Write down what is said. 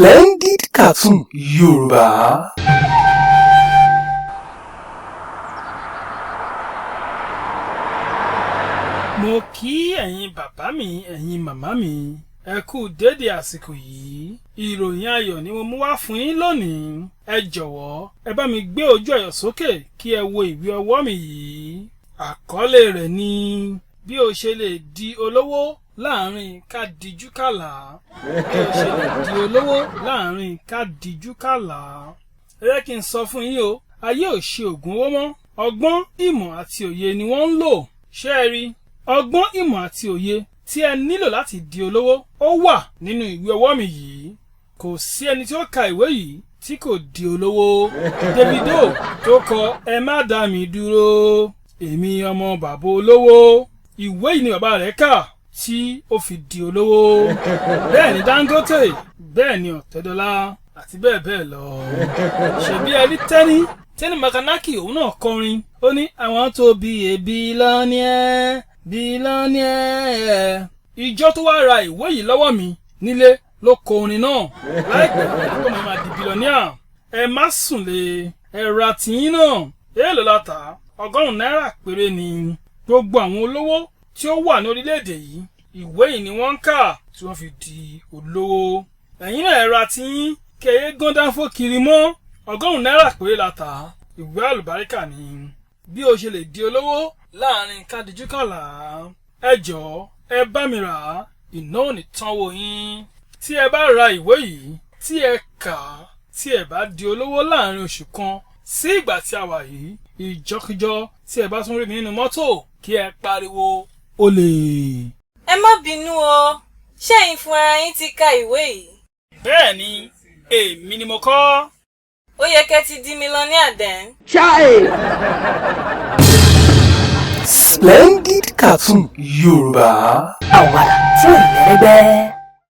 Splendid Cartoon Yoruba. Mo kí ẹ̀yin bàbá mi, ẹ̀yin màmá mi, ẹ kú dédé àsìkò yìí. Ìròyìn ayọ̀ ni mo mú wá fún yín lónìí. Ẹ jọ̀wọ́, ẹ bá mi gbé ojú ayọ̀ sókè kí ẹ wo ìwé ọwọ́ mi yìí. Àkọlé rẹ̀ ni bí o ṣe lè di olówó láàrin ká dijú kàlà. Bí o ṣe lè di olówó láàrin ká dijú kàlà. Ẹ jẹ́ kí n sọ fún yín o, ayé ò ṣe ògùn owó mọ́. Ọgbọ́n, ìmọ̀ àti òye ni wọ́n ń lò. Ṣé ẹ rí? Ọgbọ́n, ìmọ̀ àti òye tí ẹ nílò láti di olówó ó wà nínú ìwé ọwọ́ mi yìí. Kò sí ẹni tí ó ka ìwé yìí tí kò di olówó. Davido tó kọ ẹ má dá mi dúró, èmi ọmọ bàbá olówó. Ìwé yìí ni bàbá rẹ̀ kà tí ó fi di olówó. Bẹ́ẹ̀ ni Dangote, bẹ́ẹ̀ ni Ọ̀tẹ́dọ́lá àti bẹ́ẹ̀ bẹ́ẹ̀ lọ. Ṣebí ẹ rí Tẹ́ni Makanaki òun náà kọrin. Ó ní I want to be a billionaire. Billionaire. Ìjọ tó wá ra ìwé yìí lọ́wọ́ mi nílé ló kọ orin náà. Láìpẹ́ kó mo máa di billionaire. Ẹ má sùn lé, ẹ ra tìyín náà. Èèlò la tà, $100 péré ni. Gbogbo àwọn olówó tí ó wà ní orílẹ̀-èdè yìí, ìwé yìí ni wọ́n ń kà tí wọ́n fi di olówó. Ẹ̀yin náà ẹ ra tìyín kẹyẹ gándáfó kiri mọ́. $100 péré la tà. Ìwé àlùbáríkà ni. Bí o ṣe lè di olówó láàrin kádìjú kàlà. Ẹ jọ̀ọ́, ẹ bá mi rà á, iná ò ní tán wò yín. Tí ẹ bá ra ìwé yìí, tí ẹ kà á, tí ẹ bá di olówó láàrin oṣù kan sí ìgbà tí a wà yìí, ìjọ́kíjọ́ tí ẹ bá tún rí mi nínú mọ́tò kí ẹ pariwo olè. Ẹ má bínú o, ṣé ẹ̀yin fún ara yín ti ka ìwé yìí? Bẹ́ẹ̀ ni, èmi ni mo kọ. Ó yẹ kẹ́ ti di millionaire then. Splendid Cartoon Yoruba. Àwàdà tí ò lẹ́gbẹ́.